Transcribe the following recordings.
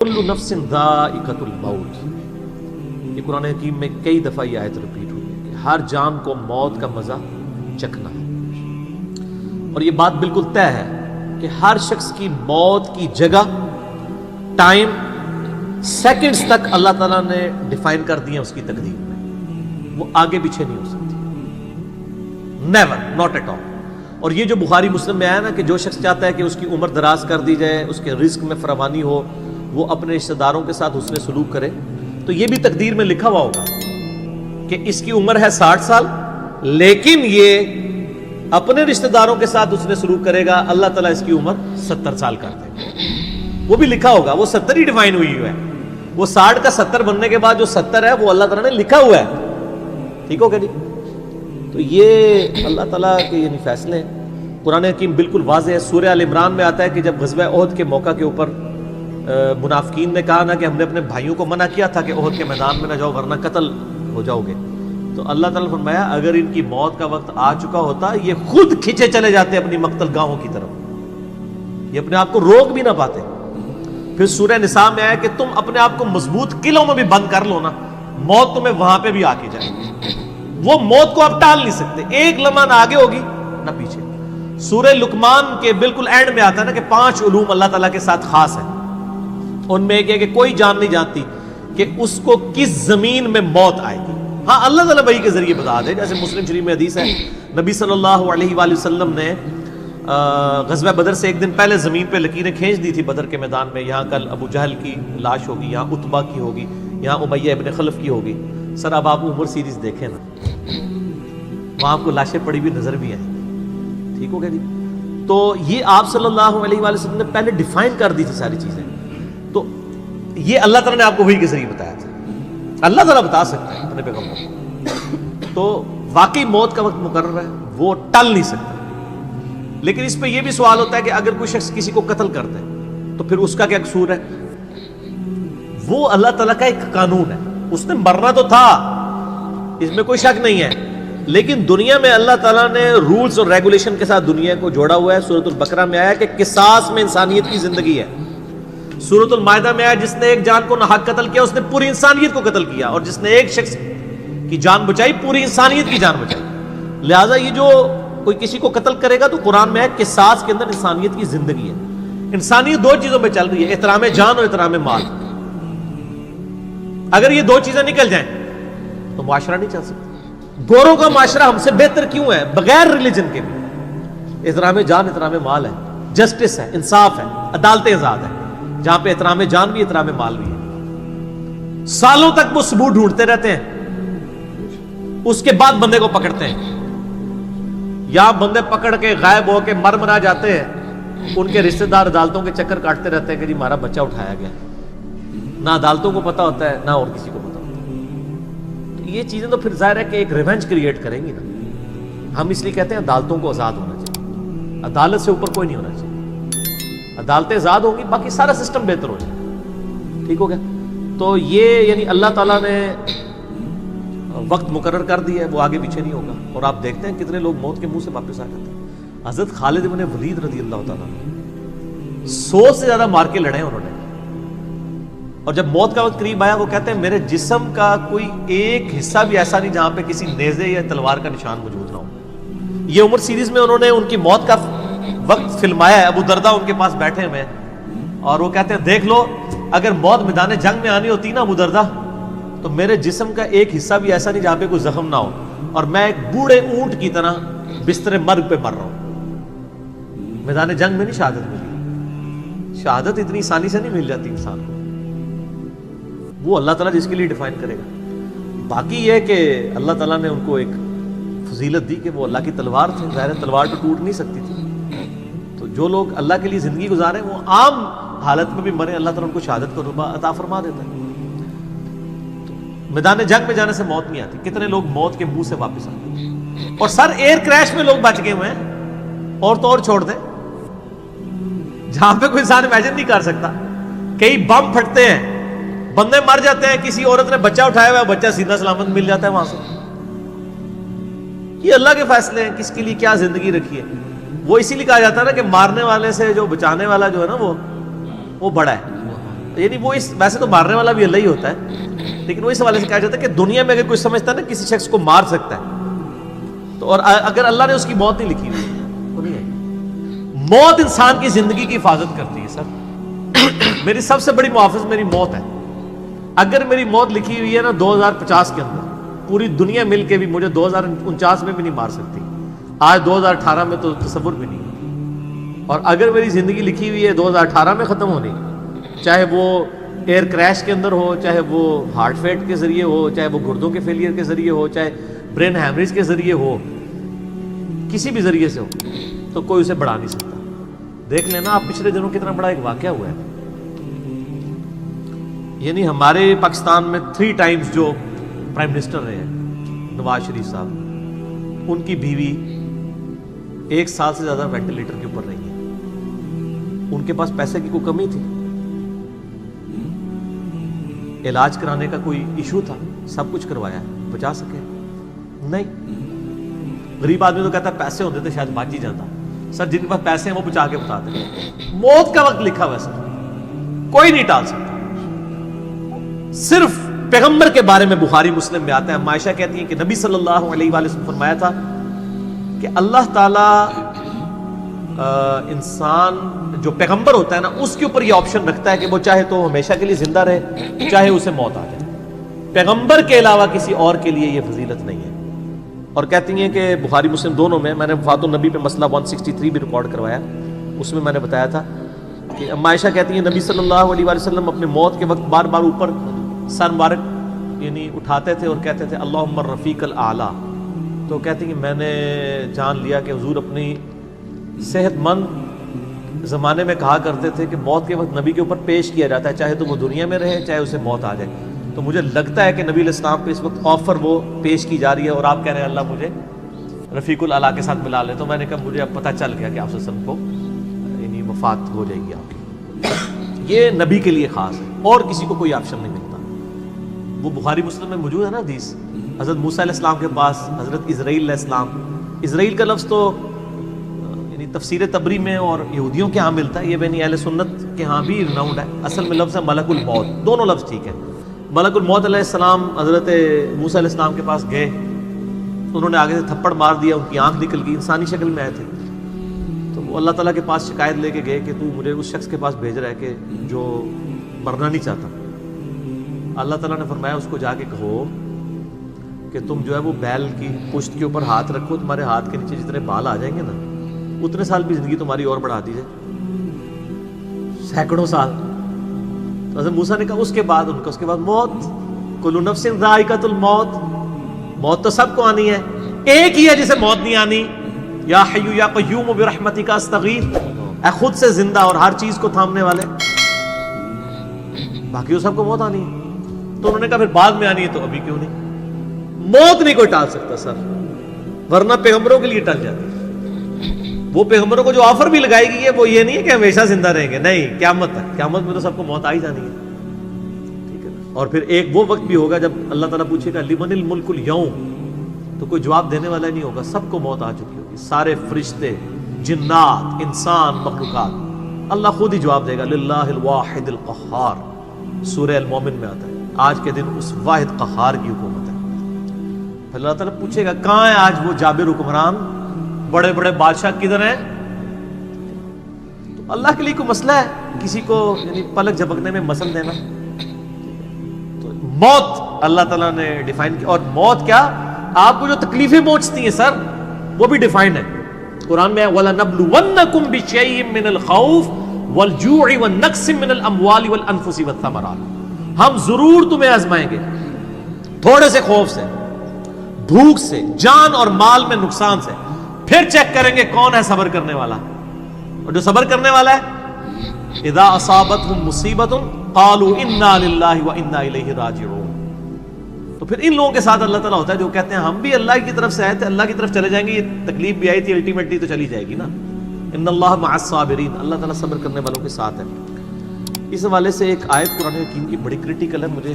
کل نفس ذائقۃ الموت، یہ قرآن حکیم میں کئی دفعہ یہ آیت ریپیٹ ہوئی ہے کہ ہر جان کو موت کا مزہ چکھنا ہے، اور یہ بات بالکل طے ہے کہ ہر شخص کی موت کی جگہ، ٹائم، سیکنڈز تک اللہ تعالیٰ نے ڈیفائن کر دی ہے اس کی تقدیر میں، وہ آگے پیچھے نہیں ہو سکتی، نیور، ناٹ ایٹ آل۔ اور یہ جو بخاری مسلم میں آیا نا کہ جو شخص چاہتا ہے کہ اس کی عمر دراز کر دی جائے، اس کے رزق میں فراوانی ہو، وہ اپنے رشتہ داروں کے ساتھ حسن سلوک کرے، تو یہ بھی تقدیر میں لکھا ہوا ہوگا کہ اس کی عمر ہے 60 سال، لیکن یہ اپنے رشتہ داروں کے ساتھ حسن سلوک کرے گا، اللہ تعالیٰ اس کی عمر 70 سال کر دے گا، وہ بھی لکھا ہوگا، وہ 70 ہی ڈیفائن ہوئی ہے، وہ 60 کا 70 بننے کے بعد جو 70 ہے وہ اللہ تعالیٰ نے لکھا ہوا ہے، ٹھیک ہو گیا جی؟ تو یہ اللہ تعالیٰ کے یعنی فیصلے ہیں، قرآن حکیم بالکل واضح ہے۔ سورہ آل عمران میں آتا ہے کہ جب غزوہ احد کے موقع کے اوپر منافقین نے کہا نا کہ ہم نے اپنے بھائیوں کو منع کیا تھا کہ احد کے میدان میں نہ جاؤ ورنہ قتل ہو جاؤ گے، تو اللہ تعالیٰ نے فرمایا اگر ان کی موت کا وقت آ چکا ہوتا یہ خود کھینچے چلے جاتے اپنی مقتل گاہوں کی طرف، یہ اپنے آپ کو روک بھی نہ پاتے۔ پھر سورہ نساء میں آیا کہ تم اپنے آپ کو مضبوط قلعوں میں بھی بند کر لو نا، موت تمہیں وہاں پہ بھی آ کے جائے گی، وہ موت کو آپ ٹال نہیں سکتے، ایک لمحہ نہ آگے ہوگی نہ پیچھے۔ سورہ لقمان کے بالکل اینڈ میں آتا ہے نا کہ 5 علوم اللہ تعالیٰ کے ساتھ خاص ہیں، ان میں ایک ہے کہ کوئی جان نہیں جانتی کہ اس کو کس زمین میں موت آئے گی، ہاں اللہ تعالیٰ وحی کے ذریعے بتا دے، جیسے مسلم شریف میں حدیث ہے نبی صلی اللہ علیہ وآلہ وسلم نے غزوہ بدر سے ایک دن پہلے زمین پہ لکیریں کھینچ دی تھی بدر کے میدان میں، یہاں کل ابو جہل کی لاش ہوگی، یہاں عتبہ کی ہوگی، یہاں امیہ ابن خلف کی ہوگی۔ سر اب آپ عمر سیریز دیکھیں نا، وہاں آپ کو لاشیں پڑی ہوئی نظر بھی آئیں، ٹھیک ہو گیا جی؟ تو یہ آپ صلی اللہ علیہ وآلہ وسلم نے پہلے ڈیفائن کر دی تھی ساری چیزیں، تو یہ اللہ تعالیٰ نے آپ کو وحی کے ذریعے بتایا تھا، اللہ تعالیٰ بتا سکتا ہے اپنے پیغمبر کو، تو واقعی موت کا وقت مقرر ہے، وہ ٹل نہیں سکتا۔ لیکن اس پہ یہ بھی سوال ہوتا ہے کہ اگر کوئی شخص کسی کو قتل کر دے تو پھر اس کا کیا قصور ہے؟ وہ اللہ تعالیٰ کا ایک قانون ہے، اس نے مرنا تو تھا، اس میں کوئی شک نہیں ہے، لیکن دنیا میں اللہ تعالیٰ نے رولز اور ریگولیشن کے ساتھ دنیا کو جوڑا ہوا ہے۔ سورۃ البقرہ میں آیا کہ قصاص میں انسانیت کی زندگی ہے، سورۃ المائدہ میں آیا جس نے ایک جان کو ناحق قتل کیا اس نے پوری انسانیت کو قتل کیا، اور جس نے ایک شخص کی جان بچائی پوری انسانیت کی جان بچائی۔ لہٰذا یہ جو کوئی کسی کو قتل کرے گا تو قرآن میں ہے قصاص کے اندر انسانیت کی زندگی ہے۔ انسانیت 2 چیزوں میں چل رہی ہے، احترام جان اور احترام مال۔ اگر یہ 2 چیزیں نکل جائیں تو معاشرہ نہیں چل سکتا۔ گوروں کا معاشرہ ہم سے بہتر کیوں ہے؟ بغیر ریلیجن کے بھی احترام جان احترام مال ہے، جسٹس ہے، انصاف ہے، عدالتیں آزاد ہے، جہاں پہ احترام جان بھی احترام مال بھی ہے۔ سالوں تک وہ ثبوت ڈھونڈتے رہتے ہیں، اس کے بعد بندے کو پکڑتے ہیں، یا بندے پکڑ کے غائب ہو کے مر جاتے ہیں، ان کے رشتہ دار عدالتوں کے چکر کاٹتے رہتے ہیں کہ جی ہمارا بچہ اٹھایا گیا، نہ عدالتوں کو پتا ہوتا ہے نہ اور کسی کو پتا ہوتا ہے۔ تو یہ چیزیں تو پھر ظاہر ہے کہ ایک ریونج کریٹ کریں گی نا۔ ہم اس لیے کہتے ہیں عدالتوں کو آزاد ہونا چاہیے، عدالت سے اوپر کوئی نہیں ہونا چاہیے، عدالتیں آزاد ہوں گی باقی سارا سسٹم بہتر ہو جائے، ٹھیک ہو گیا؟ تو یہ یعنی اللہ تعالیٰ نے وقت مقرر کر دیا ہے، وہ آگے پیچھے نہیں ہوگا، اور آپ دیکھتے ہیں کتنے لوگ موت کے منہ سے واپس آ جاتے ہیں۔ حضرت خالد بن ولید رضی اللہ تعالیٰ 100 سے زیادہ مار کے لڑے انہوں نے، اور جب موت کا وقت قریب آیا وہ کہتے ہیں میرے جسم کا کوئی ایک حصہ بھی ایسا نہیں جہاں پہ کسی نیزے یا تلوار کا نشان موجود نہ ہو۔ یہ عمر سیریز میں انہوں نے ان کی موت کا وقت فلمایا ہے، ابو دردہ ان کے پاس بیٹھے ہوئے ہیں، اور وہ کہتے ہیں دیکھ لو اگر موت میدان جنگ میں آنی ہوتی نا ابو دردہ، تو میرے جسم کا ایک حصہ بھی ایسا نہیں جہاں پہ کوئی زخم نہ ہو، اور میں ایک بوڑھے اونٹ کی طرح بستر مرگ پہ مر رہا ہوں۔ میدان جنگ میں نہیں شہادت ملی، شہادت اتنی آسانی سے نہیں مل جاتی انسان کو، وہ اللہ تعالیٰ جس کے لیے ڈیفائن کرے گا۔ باقی یہ ہے کہ اللہ تعالیٰ نے ان کو ایک فضیلت دی کہ وہ اللہ کی تلوار تھے، ظاہر تلوار تو ٹوٹ نہیں سکتی تھی، تو جو لوگ اللہ کے لیے زندگی گزارے وہ عام حالت میں بھی مرے، اللہ تعالیٰ ان کو شہادت کو عطا فرما دیتا ہے۔ میدان جنگ میں جانے سے موت نہیں آتی، کتنے لوگ موت کے منہ سے واپس آتے ہیں، اور سر ایئر کریش میں لوگ بچ گئے ہوئے ہیں، اور تو اور چھوڑ دیں جہاں پہ کوئی انسان امیجن نہیں کر سکتا، کئی بم پھٹتے ہیں، بندے مر جاتے ہیں، کسی عورت نے بچہ اٹھایا ہوا ہے، بچہ سیدھا سلامت مل جاتا ہے وہاں سے۔ یہ اللہ کے فیصلے ہیں کس کے لیے کیا زندگی رکھی ہے۔ وہ اسی لیے کہا جاتا ہے نا کہ مارنے والے سے جو بچانے والا جو ہے نا وہ بڑا ہے، یعنی وہ اس ویسے تو مارنے والا بھی اللہ ہی ہوتا ہے، لیکن وہ اس حوالے سے کہا جاتا ہے کہ دنیا میں اگر کوئی سمجھتا ہے نا کسی شخص کو مار سکتا ہے تو، اور اگر اللہ نے اس کی موت نہیں لکھی ہوئی تو نہیں ہے۔ موت انسان کی زندگی کی حفاظت کرتی ہے سر۔ میری سب سے بڑی محافظ میری موت ہے۔ اگر میری موت لکھی ہوئی ہے نا 2050 کے اندر، پوری دنیا مل کے بھی مجھے 2049 میں بھی نہیں مار سکتی، آج 2018 میں تو تصور بھی نہیں۔ اور اگر میری زندگی لکھی ہوئی ہے 2018 میں ختم ہونی، چاہے وہ ایئر کریش کے اندر ہو، چاہے وہ ہارٹ فیٹ کے ذریعے ہو، چاہے وہ گردوں کے فیلئر کے ذریعے ہو، چاہے برین ہیمریج کے ذریعے ہو، کسی بھی ذریعے سے ہو، تو کوئی اسے بڑھا نہیں سکتا۔ دیکھ لینا آپ پچھلے دنوں کتنا بڑا ایک واقعہ ہوا ہے، یعنی ہمارے پاکستان میں 3 ٹائمز جو پرائم منسٹر رہے ہیں نواز شریف صاحب، ان کی بیوی 1 سال سے زیادہ وینٹیلیٹر کے اوپر رہی ہے۔ ان کے پاس پیسے کی کوئی کمی تھی؟ علاج کرانے کا کوئی ایشو تھا؟ سب کچھ کروایا ہے، بچا سکے؟ نہیں۔ غریب آدمی تو کہتا ہے پیسے ہوتے تو شاید بچ ہی جاتا۔ سر جن کے پاس پیسے ہیں وہ بچا کے بتاتے ہیں۔ موت کا وقت لکھا ہوا ہے سر، کوئی نہیں ٹال سکتا۔ صرف پیغمبر کے بارے میں بخاری مسلم میں آتا ہے، عائشہ کہتی ہیں کہ نبی صلی اللہ علیہ وآلہ وسلم فرمایا تھا کہ اللہ تعالیٰ انسان جو پیغمبر ہوتا ہے نا اس کے اوپر یہ آپشن رکھتا ہے کہ وہ چاہے تو ہمیشہ کے لیے زندہ رہے، چاہے اسے موت آ جائے۔ پیغمبر کے علاوہ کسی اور کے لیے یہ فضیلت نہیں ہے۔ اور کہتی ہیں کہ بخاری مسلم دونوں میں نے وفات النبی پہ مسئلہ 163 بھی ریکارڈ کروایا، اس میں میں نے بتایا تھا کہ عائشہ کہتی ہیں نبی صلی اللہ علیہ وآلہ وسلم اپنے موت کے وقت بار بار اوپر سر مبارک یعنی اٹھاتے تھے اور کہتے تھے اللہم الرفیق الاعلیٰ۔ تو کہتی ہیں کہ میں نے جان لیا کہ حضور اپنی صحت مند زمانے میں کہا کرتے تھے کہ موت کے وقت نبی کے اوپر پیش کیا جاتا ہے، چاہے تو وہ دنیا میں رہے چاہے اسے موت آ جائے۔ تو مجھے لگتا ہے کہ نبی علیہ السلام پہ اس وقت آفر وہ پیش کی جا رہی ہے اور آپ کہہ رہے ہیں اللہ مجھے رفیق الاعلیٰ کے ساتھ ملا لے۔ تو میں نے کہا مجھے اب پتہ چل گیا کہ آپ صلی اللہ علیہ وسلم کو یعنی وفات ہو جائے گی آپ کی۔ یہ نبی کے لیے خاص ہے، اور کسی کو کوئی آپشن نہیں ملتا۔ وہ بخاری مسلم میں موجود ہے نا حدیث، حضرت موسیٰ علیہ السلام کے پاس حضرت اسرائیل علیہ السلام، اسرائیل کا لفظ تو یعنی تفسیر تبری میں اور یہودیوں کے ہاں ملتا ہے، یہ بین اہل سنت کے ہاں بھی رناؤنڈ ہے۔ اصل میں لفظ ہے ملک الموت، دونوں لفظ ٹھیک ہے۔ ملک الموت علیہ السلام حضرت موسیٰ علیہ السلام کے پاس گئے، انہوں نے آگے سے تھپڑ مار دیا، ان کی آنکھ نکل گئی، انسانی شکل میں آئے تھے۔ تو وہ اللہ تعالیٰ کے پاس شکایت لے کے گئے کہ تو مجھے اس شخص کے پاس بھیج رہا ہے کہ جو مرنا نہیں چاہتا۔ اللہ تعالیٰ نے فرمایا اس کو جا کے کہو کہ تم جو ہے وہ بیل کی پشت کے اوپر ہاتھ رکھو، تمہارے ہاتھ کے نیچے جتنے بال آ جائیں گے نا اتنے سال بھی زندگی تمہاری اور بڑھا دی جائے، سینکڑوں سال۔ تو حضرت موسیٰ نے کہا اس کے بعد ان کا اس کے بعد موت، کل نفس ذائقۃ الموت، موت تو سب کو آنی ہے، ایک ہی ہے جسے موت نہیں آنی، یا حی یا قیوم برحمتک استغیث، اے خود سے زندہ اور ہر چیز کو تھامنے والے، باقی وہ سب کو موت آنی ہے۔ تو انہوں نے کہا پھر بعد میں آنی ہے تو ابھی کیوں نہیں؟ موت نہیں کوئی ٹال سکتا سر، ورنہ پیغمبروں کے لیے ٹل جاتی ہے۔ وہ پیغمبروں کو جو آفر بھی لگائی گئی ہے وہ یہ نہیں ہے کہ ہمیشہ زندہ رہیں گے، نہیں، قیامت تک، قیامت میں تو سب کو موت آ ہی جانی ہے، ٹھیک ہے نا۔ اور پھر ایک وہ وقت بھی ہوگا جب اللہ تعالیٰ پوچھے گا لمن الملک اليوم، تو کوئی جواب دینے والا نہیں ہوگا، سب کو موت آ چکی ہوگی، سارے فرشتے، جنات، انسان، مخلوقات، اللہ خود ہی جواب دے گا للہ الواحد القہار، سورہ المومن میں آتا ہے آج کے دن اس واحد قہار کی حکومت ہے۔ پھر اللہ تعالیٰ پوچھے گا کہاں ہے آج وہ جابر حکمران، بڑے بڑے بادشاہ کدھر ہیں؟ تو اللہ کے لیے کوئی مسئلہ ہے کسی کو یعنی پلک جھپکنے میں مثل دینا؟ تو موت اللہ تعالیٰ نے ڈیفائن کی، اور موت کیا آپ کو جو تکلیفیں پہنچتی ہیں سر وہ بھی ڈیفائن ہے قرآن میں، وَلَنَبْلُوَنَّكُمْ بِشَيْءٍ مِّنَ الْخَوْفِ وَالْجُوعِ وَالنَّقْصِ مِّنَ الْأَمْوَالِ وَالْأَنفُسِ وَالثَّمَرَاتِ، ہم ضرور تمہیں آزمائیں گے، تھوڑے سے خوف سے، بھوک سے، جان اور مال میں نقصان سے، پھر چیک کریں گے کون ہے صبر کرنے والا، اور جو صبر کرنے والا ہے اذا اصابتهم مصیبۃ قالوا انا للہ وانا الیہ راجعون۔ تو پھر ان لوگوں کے ساتھ اللہ تعالیٰ ہوتا ہے جو کہتے ہیں ہم بھی اللہ کی طرف سے آئے تھے، اللہ کی طرف چلے جائیں گے، یہ تکلیف بھی آئی تھی الٹیمیٹلی تو چلی جائے گی نا، ان اللہ مع الصابرین، اللہ تعالیٰ صبر کرنے والوں کے ساتھ ہے۔ اس حوالے سے ایک آیت قرآن حکیم کی بڑی کریٹیکل ہے، مجھے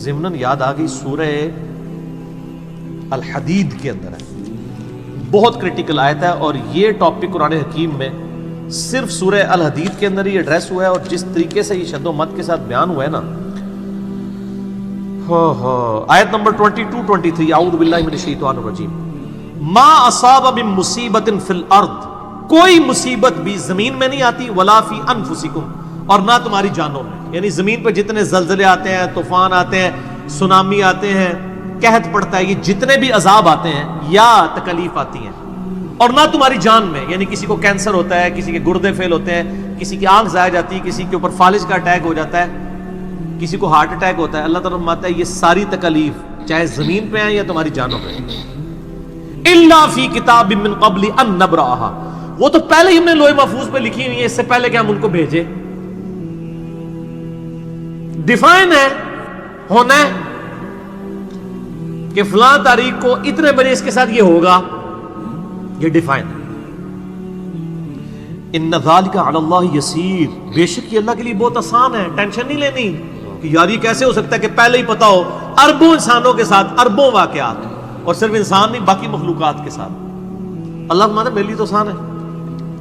ضمناً یاد آ گئی، سورہ الحدید کے اندر ہے، بہت کریٹیکل آیت ہے، اور یہ ٹاپک قرآن حکیم میں صرف سورہ الحدید کے اندر ہی ایڈریس ہوا ہے، اور جس طریقے سے یہ شد و مت کے ساتھ بیان ہوا ہے نا، آیت نمبر 22-23، اعوذ باللہ من الشیطان الرجیم، ما اصاب من مصیبت فی الارض، کوئی مصیبت بھی زمین میں نہیں آتی، ولا فی انفسکم، اور نہ تمہاری جانوں میں، یعنی زمین پہ جتنے زلزلے آتے ہیں، طوفان آتے ہیں، سونامی آتے ہیں، قحط پڑتا ہے، یہ جتنے بھی عذاب آتے ہیں یا تکلیف آتی ہیں، اور نہ تمہاری جان میں، یعنی کسی کو کینسر ہوتا ہے، کسی کے گردے فیل ہوتے ہیں، کسی کی آنکھ ضائع جاتی ہے، کسی کے اوپر فالج کا اٹیک ہو جاتا ہے، کسی کو ہارٹ اٹیک ہوتا ہے، اللہ تعالیٰ فرماتا ہے یہ ساری تکلیف چاہے زمین پہ ہیں یا تمہاری جانوں پہ، الا فی کتاب من قبل ان نبرأها، وہ تو پہلے ہی ہم نے لوح محفوظ پہ لکھی ہوئی ہے، اس سے پہلے کہ ہم ان کو بھیجے، ڈیفائن ہے، ہونا ہے کہ فلاں تاریخ کو اتنے بجے اس کے ساتھ یہ ہوگا، یہ ڈیفائن ہے۔ ان ذالک علی اللہ یسیر، بے شک یہ اللہ کے لیے بہت آسان ہے، ٹینشن نہیں لینی کہ یار یہ کیسے ہو سکتا ہے کہ پہلے ہی پتا ہو، اربوں انسانوں کے ساتھ اربوں واقعات، اور صرف انسان نہیں باقی مخلوقات کے ساتھ، اللہ فرماتا ہے میرے لیے تو آسان ہے،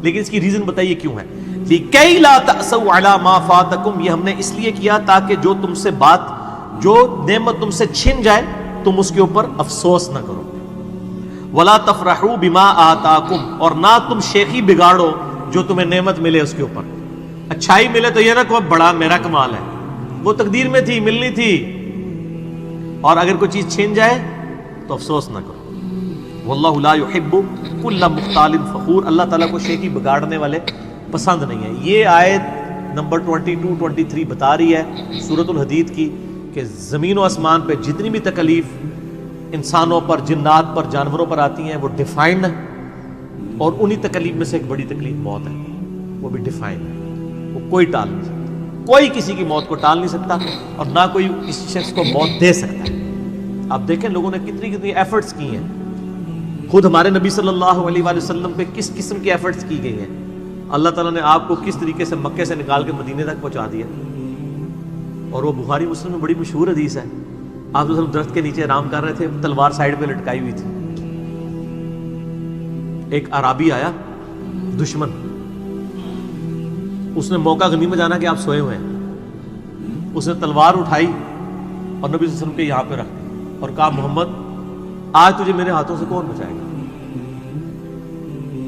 لیکن اس کی ریزن بتائیے کیوں ہے، لِكَيْ لَا تَأْسَوْا عَلَى مَا فَاتَكُمْ، یہ ہم نے اس لیے کیا تاکہ جو تم سے بات، جو نعمت تم سے چھن جائے تم اس کے اوپر افسوس نہ کرو، وَلَا تَفْرَحُوا بِمَا آتَاكُمْ، اور نہ تم شیخی بگاڑو جو تمہیں نعمت ملے اس کے اوپر، اچھائی ملے تو یہ نہ کہو بڑا میرا کمال ہے، وہ تقدیر میں تھی، ملنی تھی، اور اگر کوئی چیز چھن جائے تو افسوس نہ کرو، وَاللَّهُ لَا يُحِبُّ كُلَّ مُخْتَالٍ فَخُورٍ، اللہ تعالیٰ کو شیخی بگاڑنے والے پسند نہیں ہے۔ یہ آیت نمبر 22-23 بتا رہی ہے سورۃ الحدید کی کہ زمین و آسمان پہ جتنی بھی تکلیف انسانوں پر، جنات پر، جانوروں پر آتی ہیں وہ ڈیفائنڈ ہے، اور انہی تکلیف میں سے ایک بڑی تکلیف موت ہے، وہ بھی ڈیفائنڈ ہے، وہ کوئی ٹال نہیں سکتا، کوئی کسی کی موت کو ٹال نہیں سکتا، اور نہ کوئی کسی شخص کو موت دے سکتا ہے۔ آپ دیکھیں لوگوں نے کتنی ایفرٹس کی ہیں، خود ہمارے نبی صلی اللہ علیہ وآلہ وسلم پہ کس قسم کی ایفرٹس کی گئی ہیں، اللہ تعالیٰ نے آپ کو کس طریقے سے مکے سے نکال کے مدینے تک پہنچا دیا، اور وہ بخاری مسلم میں بڑی مشہور حدیث ہے، آپ درخت کے نیچے آرام کر رہے تھے، تلوار سائیڈ پہ لٹکائی ہوئی تھی، ایک عرابی آیا دشمن، اس نے موقع غنیمت جانا کہ آپ سوئے ہوئے ہیں، اس نے تلوار اٹھائی اور نبی صلی اللہ علیہ وسلم کے یہاں پہ رکھ دی اور کہا محمد آج تجھے میرے ہاتھوں سے کون بچائے گا؟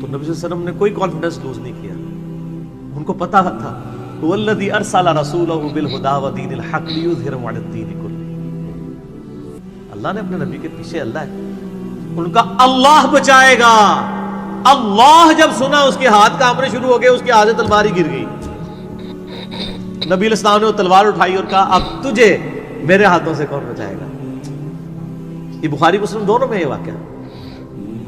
تو نبی صلی اللہ علیہ وسلم نے کوئی کانفیڈنس لوز نہیں کیا، ان کو پتا تھا والذی ارسل رسولہ بالہدی ودین الحق لیظہرہ علی الدین کلہ، اللہ نے اپنے نبی کے پیچھے اللہ ہے، ان کا اللہ بچائے گا، اللہ جب سنا اس کے ہاتھ کانپنے شروع ہو گئے، اس کے ہاتھ سے تلوار ہی گر گئی، نبی علیہ السلام نے وہ تلوار اٹھائی اور کہا اب تجھے میرے ہاتھوں سے کون بچائے گا؟ یہ بخاری مسلم دونوں میں یہ واقعہ،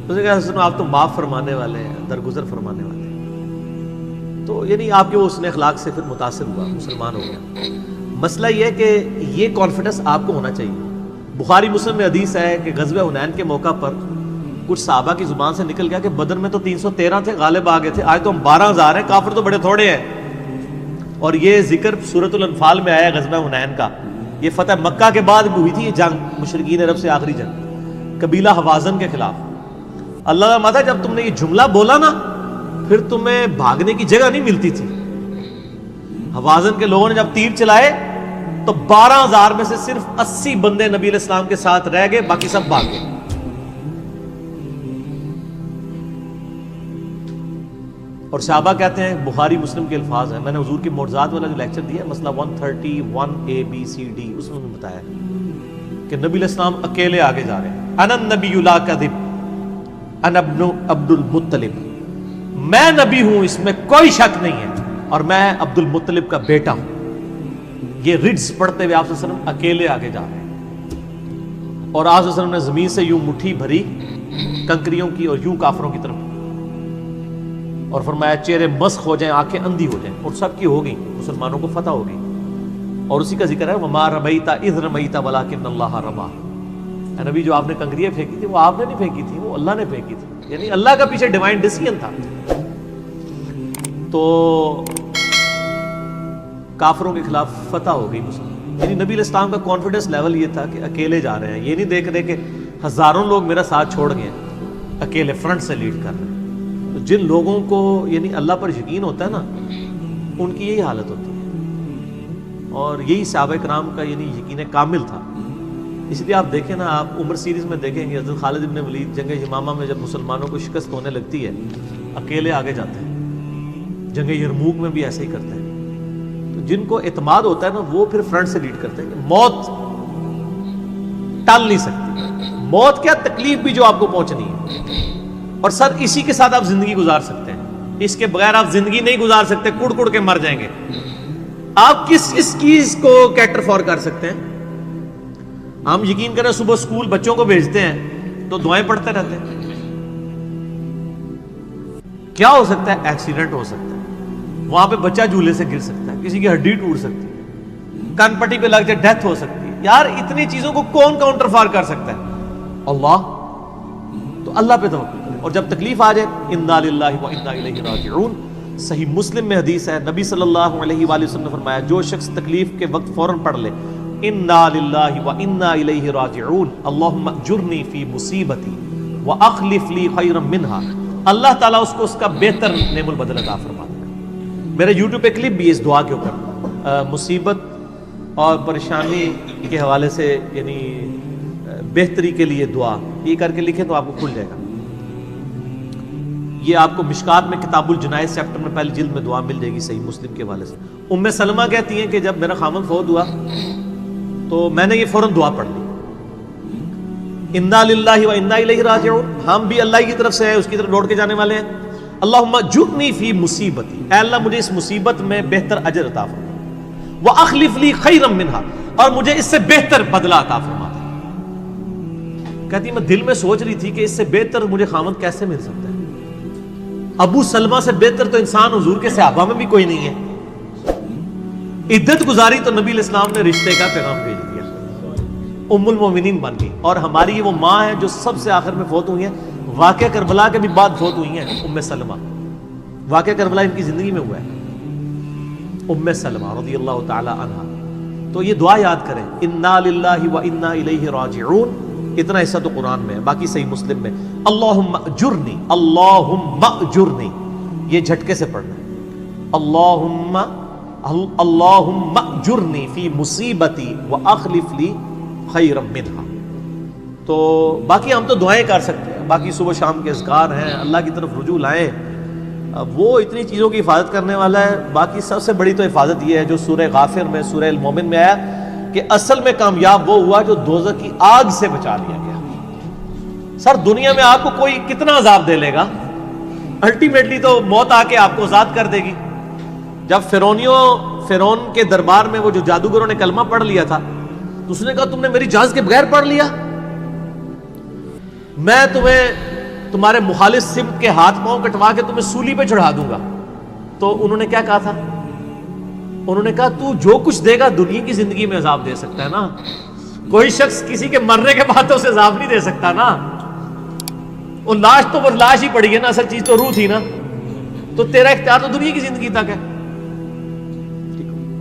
اس نے کہا آپ تو معاف فرمانے والے ہیں، درگزر فرمانے والے ہیں، تو یعنی آپ کے وہ حسن اخلاق سے پھر متاثر ہوا، مسلمان ہو گیا۔ مسئلہ یہ ہے کہ یہ کانفیڈنس آپ کو ہونا چاہیے۔ بخاری مسلم میں حدیث ہے کہ غزوہ حنین کے موقع پر کچھ صحابہ کی زبان سے نکل گیا کہ بدر میں تو 313 تھے، غالب آ گئے تھے، آج تو ہم 12,000 ہیں، کافر تو بڑے تھوڑے ہیں، اور یہ ذکر سورۃ الانفال میں آیا غزوہ حنین کا، یہ فتح مکہ کے بعد ہوئی تھی یہ جنگ، مشرکین عرب سے آخری جنگ قبیلہ حوازن کے خلاف۔ اللہ کا مدد، جب تم نے یہ جملہ بولا نا پھر تمہیں بھاگنے کی جگہ نہیں ملتی تھی، حوازن کے لوگوں نے جب تیر چلائے تو 12,000 میں سے صرف 80 بندے نبی علیہ السلام کے ساتھ رہ گئے، باقی سب بھاگ گئے۔ اور صحابہ کہتے ہیں، بخاری مسلم کے الفاظ ہیں، میں نے حضور کی معجزات والا جو لیکچر دیا مسئلہ 131A-B-C-D، اس میں بتایا کہ نبی علیہ السلام اکیلے آگے جا رہے ہیں، انا النبی لا کذب انا ابن عبد المطلب، میں نبی ہوں اس میں کوئی شک نہیں ہے، اور میں عبد المطلب کا بیٹا ہوں۔ یہ رڈز پڑھتے ہوئے آپ صلی اللہ علیہ وسلم اکیلے آگے جا رہے ہیں، اور آپ صلی اللہ علیہ وسلم نے زمین سے یوں مٹھی بھری کنکریوں کی اور یوں کافروں کی طرف، اور فرمایا چہرے مسخ ہو جائیں، آنکھیں اندھی ہو جائیں، اور سب کی ہو گئی، مسلمانوں کو فتح ہو گئی، اور اسی کا ذکر ہے وما رمیت اذ رمیت ولکن اللہ رمی، اے نبی جو آپ نے کنکریاں پھینکی تھی وہ آپ نے نہیں پھینکی تھی، وہ اللہ نے پھینکی تھی، یعنی اللہ کا پیچھے ڈیوائن ڈیسیژن تھا۔ تو کافروں کے خلاف فتح ہو گئی مسلم، یعنی نبی علیہ السلام کا کانفیڈنس لیول یہ تھا کہ اکیلے جا رہے ہیں، یہ نہیں دیکھ رہے کہ ہزاروں لوگ میرا ساتھ چھوڑ گئے، اکیلے فرنٹ سے لیڈ کر رہے ہیں، تو جن لوگوں کو یعنی اللہ پر یقین ہوتا ہے نا، ان کی یہی حالت ہوتی ہے، اور یہی صحابہ کرام کا یعنی یقین کامل تھا۔ اس لیے آپ دیکھیں نا، آپ عمر سیریز میں دیکھیں گے حضرت خالد بن ولید جنگ یمامہ میں جب مسلمانوں کو شکست ہونے لگتی ہے، اکیلے آگے جاتے ہیں۔ جنگ یرموک میں بھی ایسے ہی کرتے ہیں۔ تو جن کو اعتماد ہوتا ہے نا، وہ پھر فرنٹ سے لیڈ کرتے ہیں۔ موت ٹال نہیں سکتی، موت کیا تکلیف بھی جو آپ کو پہنچنی ہے، اور سر اسی کے ساتھ آپ زندگی گزار سکتے ہیں، اس کے بغیر آپ زندگی نہیں گزار سکتے، کڑ کڑ کے مر جائیں گے۔ آپ کس چیز کو کیٹر فور کر سکتے ہیں؟ ہم یقین کریں صبح اسکول بچوں کو بھیجتے ہیں تو دعائیں پڑھتے رہتے ہیں۔ کیا ہو سکتا ہے؟ ایکسیڈنٹ ہو سکتا ہے، وہاں پہ بچہ جھولے سے گر سکتا ہے، کسی کی ہڈی ٹوٹ سکتی ہے، کان پٹی پہ لگ جائے ڈیتھ ہو سکتی ہے۔ یار اتنی چیزوں کو کون کاؤنٹر فار کر سکتا ہے؟ اللہ۔ تو اللہ پہ توکل کریں، اور جب تکلیف آ جائے انا للہ و انا الیہ راجعون۔ صحیح مسلم میں حدیث ہے، نبی صلی اللہ علیہ وآلہ وسلم نے فرمایا جو شخص تکلیف کے وقت فوراً پڑھ لے انا للہ و انا الیہ راجعون اللہم اجرنی فی مصیبتی واخلف لی خیرا منہا، اللہ تعالیٰ اس کو اس کا بہتر نعم البدل عطا فرما دے گا۔ میرے یوٹیوب پہ کلپ بھی ہے اس دعا کے اوپر، مصیبت اور پریشانی کے حوالے سے یعنی بہتری کے لیے دعا، یہ کر کے لکھیں تو آپ کو کھل جائے گا۔ یہ آپ کو مشکات میں کتاب الجنائز چیپٹر میں پہلی جلد میں دعا مل جائے گی صحیح مسلم کے حوالے سے۔ ام سلمہ کہتی ہیں کہ جب میرا خامن فوت ہوا تو میں نے یہ فوراً دعا پڑھ لی، انا للہ و انا الیہ راجعون، ہم بھی اللہ کی طرف سے ہیں، اس کی طرف لوٹ کے جانے والے ہیں۔ اللہم اجرنی فی مصیبتی، اے اللہ مجھے اس مصیبت میں بہتر اجر عطا فرما، واخلف لی خیرا منہا، اور مجھے اس سے بہتر بدلہ عطا فرما دے۔ کہتی میں دل میں سوچ رہی تھی کہ اس سے بہتر مجھے خامن کیسے مل سکتا ہے؟ ابو سلمہ سے بہتر تو انسان حضور کے صحابہ میں بھی کوئی نہیں ہے۔ عدت گزاری تو نبی علیہ السلام نے رشتے کا پیغام بھیج دیا، ام المومنین بن گئی، اور ہماری یہ وہ ماں ہے جو سب سے آخر میں فوت ہوئی ہیں، واقعہ کربلا کے بھی بعد فوت ہوئی ہیں ام سلمہ۔ واقعہ کربلا ان کی زندگی میں ہوا ہے، ام سلمہ رضی اللہ تعالی عنہا۔ تو یہ دعا یاد کریں، انا للہ و انا الیہ راجعون، اتنا حصہ تو قرآن میں ہے، باقی صحیح مسلم میں اللہم اجرنی، اللہم اجرنی، یہ جھٹکے سے پڑھنا ہے، اللہم اجرنی فی مصیبتی واخلف لی خیرا منہا۔ تو باقی ہم تو دعائیں کر سکتے ہیں، باقی صبح شام کے اذکار ہیں، اللہ کی طرف رجوع لائیں، وہ اتنی چیزوں کی حفاظت کرنے والا ہے۔ باقی سب سے بڑی تو حفاظت یہ ہے جو سورہ غافر میں، سورہ المومن میں آیا کہ اصل میں کامیاب وہ ہوا جو دوزخ کی آگ سے بچا لیا گیا۔ سر دنیا میں آپ کو کوئی کتنا عذاب دے لے گا، الٹیمیٹلی تو موت آ کے آپ کو آزاد کر دے گی۔ جب فرعون کے دربار میں وہ جو جادوگروں نے کلمہ پڑھ لیا تھا تو اس نے کہا تم نے میری اجازت کے بغیر پڑھ لیا، میں تمہیں تمہارے مخالف سمت کے ہاتھ پاؤں کٹوا کے تمہیں سولی پہ چڑھا دوں گا۔ تو انہوں نے کیا کہا تھا؟ انہوں نے کہا تو جو کچھ دے گا دنیا کی زندگی میں عذاب دے سکتا ہے نا، کوئی شخص کسی کے مرنے کے بعد تو اسے عذاب نہیں دے سکتا نا، وہ لاش تو بس لاش ہی پڑی ہے نا، اصل چیز تو روح تھی نا، تو تیرا اختیار تو دنیا کی زندگی تک ہے۔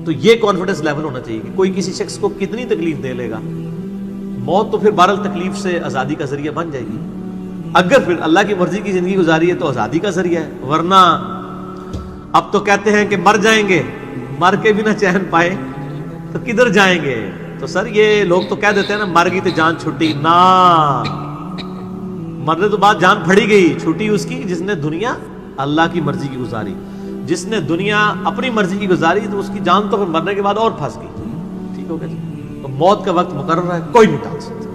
تو یہ کانفیڈنس لیول ہونا چاہیے کہ کوئی کسی شخص کو کتنی تکلیف دے لے گا، موت تو پھر بہرحال تکلیف سے آزادی کا ذریعہ بن جائے گی۔ اگر پھر اللہ کی مرضی کی زندگی گزاری ہے تو آزادی کا ذریعہ ہے، ورنہ اب تو کہتے ہیں کہ مر جائیں گے، مر کے بھی نہ چین پائے تو کدھر جائیں گے؟ تو سر یہ لوگ تو کہہ دیتے ہیں نا مر گئی تو جان چھٹی، نہ، مرنے تو بعد جان پھڑی گئی، چھٹی اس کی جس نے دنیا اللہ کی مرضی کی گزاری، جس نے دنیا اپنی مرضی کی گزاری تو اس کی جان تو پھر مرنے کے بعد اور پھنس گئی۔ ٹھیک ہو گیا جی؟ تو موت کا وقت مقرر ہے، کوئی نہیں ٹال سکتا۔